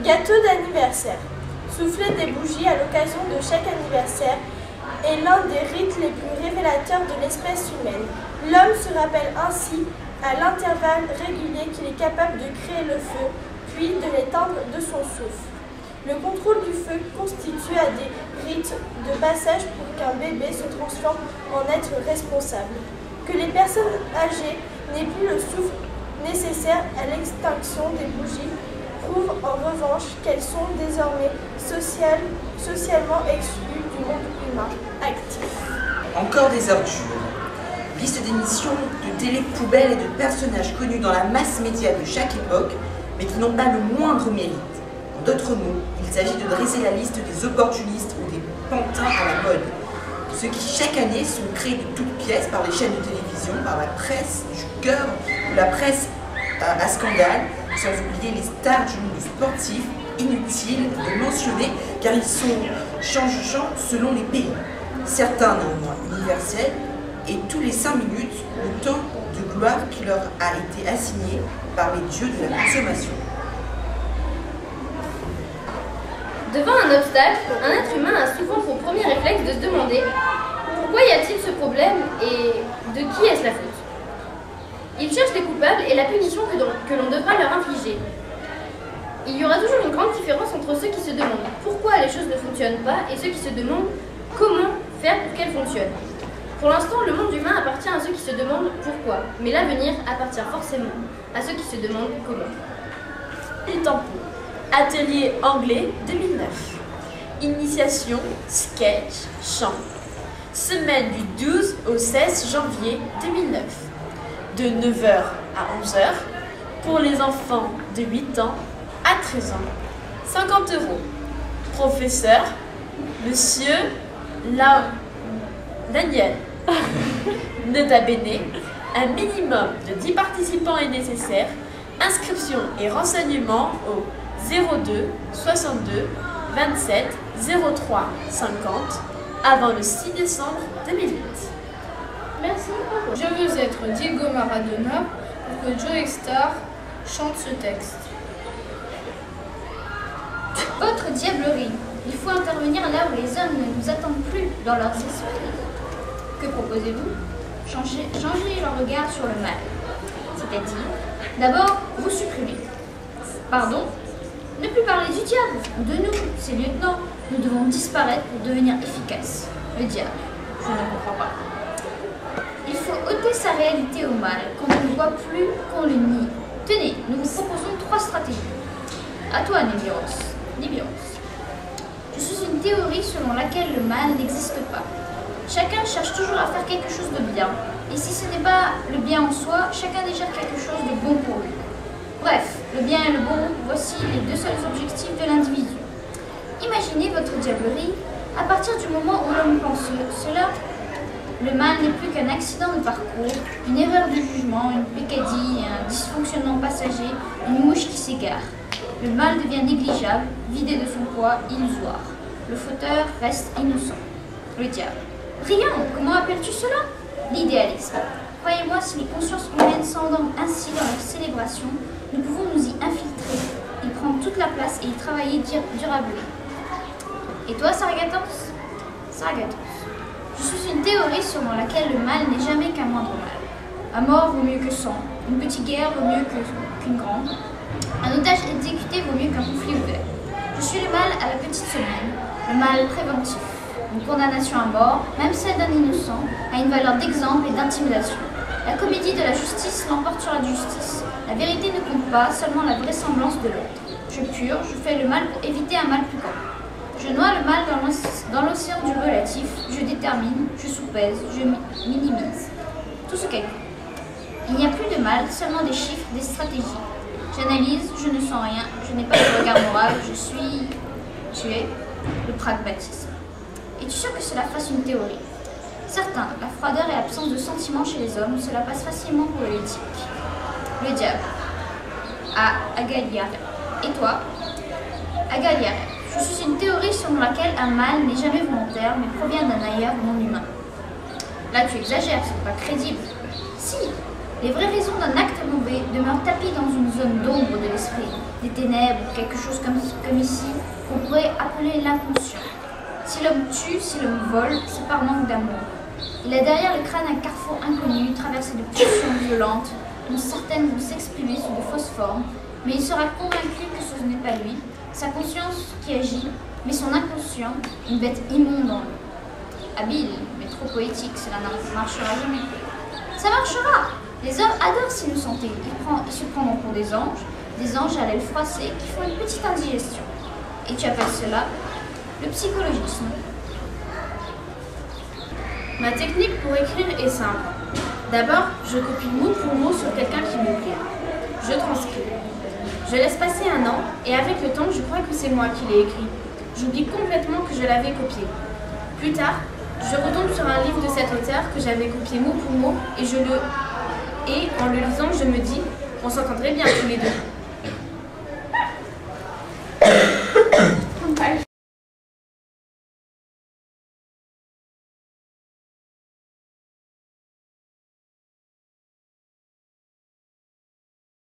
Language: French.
Gâteau d'anniversaire. Souffler des bougies à l'occasion de chaque anniversaire est l'un des rites les plus révélateurs de l'espèce humaine. L'homme se rappelle ainsi à l'intervalle régulier qu'il est capable de créer le feu, puis de l'éteindre de son souffle. Le contrôle du feu constitue à des rites de passage pour qu'un bébé se transforme en être responsable. Que les personnes âgées n'aient plus le souffle nécessaire à l'extinction des bougies prouve en revanche qu'elles sont désormais socialement exclues du monde humain actif. Encore des ordures. Liste d'émissions, de télé-poubelles et de personnages connus dans la masse média de chaque époque, mais qui n'ont pas le moindre mérite. En d'autres mots, il s'agit de dresser la liste des opportunistes ou des pantins à la mode. Ceux qui chaque année sont créés de toutes pièces par les chaînes de télévision, par la presse du cœur ou la presse à scandale, sans oublier les stars du monde sportif, inutile de mentionner car ils sont changeants selon les pays. Certains néanmoins universels et tous les 5 minutes le temps de gloire qui leur a été assigné par les dieux de la consommation. Devant un obstacle, un être humain a souvent pour premier réflexe de se demander pourquoi y a-t-il ce problème et de qui est-ce la faute. Il cherche les coupables et la punition que l'on devra leur infliger. Il y aura toujours une grande différence entre ceux qui se demandent pourquoi les choses ne fonctionnent pas et ceux qui se demandent comment faire pour qu'elles fonctionnent. Pour l'instant, le monde humain appartient à ceux qui se demandent pourquoi, mais l'avenir appartient forcément à ceux qui se demandent comment. Il tempo. Atelier anglais 2009. Initiation, sketch, chant. Semaine du 12 au 16 janvier 2009. De 9h à 11h. Pour les enfants de 8 ans à 13 ans. 50 €. Professeur, Monsieur Daniel. Nota bene, un minimum de 10 participants est nécessaire. Inscription et renseignements au 02 62 27 03 50 avant le 6 décembre 2008. Merci. Je veux être Diego Maradona pour que Joe Star chante ce texte. Autre diablerie. Il faut intervenir là où les hommes ne nous attendent plus dans leurs esprits. Que proposez-vous? Changer leur regard sur le mal. C'est-à-dire, d'abord, vous supprimez. Pardon? Ne plus parler du diable, ou de nous, ses lieutenants. Nous devons disparaître pour devenir efficaces. Le diable, je ne comprends pas. Il faut ôter sa réalité au mal, qu'on ne le voit plus, qu'on le nie. Tenez, nous vous proposons 3 stratégies. À toi, Nibiros. Je suis une théorie selon laquelle le mal n'existe pas. Chacun cherche toujours à faire quelque chose de bien. Et si ce n'est pas le bien en soi, chacun désire quelque chose de bon pour lui. Bref, le bien et le bon, voici les 2 seuls objectifs de l'individu. Imaginez votre diablerie à partir du moment où l'homme pense cela. Le mal n'est plus qu'un accident de parcours, une erreur de jugement, une pécadille, un dysfonctionnement passager, une mouche qui s'égare. Le mal devient négligeable, vidé de son poids, illusoire. Le fauteur reste innocent. Le diable. Brillant, comment appelles-tu cela? L'idéalisme. Croyez-moi, si les consciences humaines s'endorment ainsi dans leur célébration, nous pouvons nous y infiltrer, y prendre toute la place et y travailler durablement. Et toi, Sargatos? Je suis une théorie selon laquelle le mal n'est jamais qu'un moindre mal. Un mort vaut mieux que 100, une petite guerre vaut mieux qu'une grande, un otage exécuté vaut mieux qu'un conflit ouvert. Je suis le mal à la petite semaine, le mal préventif. Une condamnation à mort, même celle d'un innocent, a une valeur d'exemple et d'intimidation. La comédie de la justice l'emporte sur la justice. La vérité ne compte pas, seulement la vraisemblance de l'autre. Je purge, je fais le mal pour éviter un mal plus grand. Je noie le mal dans l'océan du relatif, je détermine, je soupèse, je minimise. Tout se calcule. Il n'y a plus de mal, seulement des chiffres, des stratégies. J'analyse, je ne sens rien, je n'ai pas de regard moral, tu es le pragmatisme. Es-tu sûr que cela fasse une théorie? Certain, la froideur et l'absence de sentiments chez les hommes, cela passe facilement pour l'éthique. Le diable. Agaliare. Et toi? Agaliare. Je suis une théorie selon laquelle un mal n'est jamais volontaire, mais provient d'un ailleurs non humain. Là, tu exagères, c'est pas crédible. Si, Les vraies raisons d'un acte mauvais demeurent tapis dans une zone d'ombre de l'esprit, des ténèbres, quelque chose comme ici, qu'on pourrait appeler l'inconscient. Si l'homme tue, si l'homme vole, c'est par manque d'amour. Il a derrière le crâne un carrefour inconnu, traversé de pulsions violentes, dont certaines vont s'exprimer sous de fausses formes, mais il sera convaincu que ce n'est pas lui, sa conscience qui agit, mais son inconscient, une bête immonde en lui. Habile, mais trop poétique, cela ne marchera jamais. Ça marchera! Les hommes adorent s'innocenter. Ils se prendront pour des anges à l'aile froissée qui font une petite indigestion. Et tu appelles cela le psychologisme. Ma technique pour écrire est simple. D'abord, je copie mot pour mot sur quelqu'un qui me plaît. Je transcris. Je laisse passer un an et avec le temps, je crois que c'est moi qui l'ai écrit. J'oublie complètement que je l'avais copié. Plus tard, je retombe sur un livre de cet auteur que j'avais copié mot pour mot et en le lisant, je me dis, on s'entendrait bien tous les deux.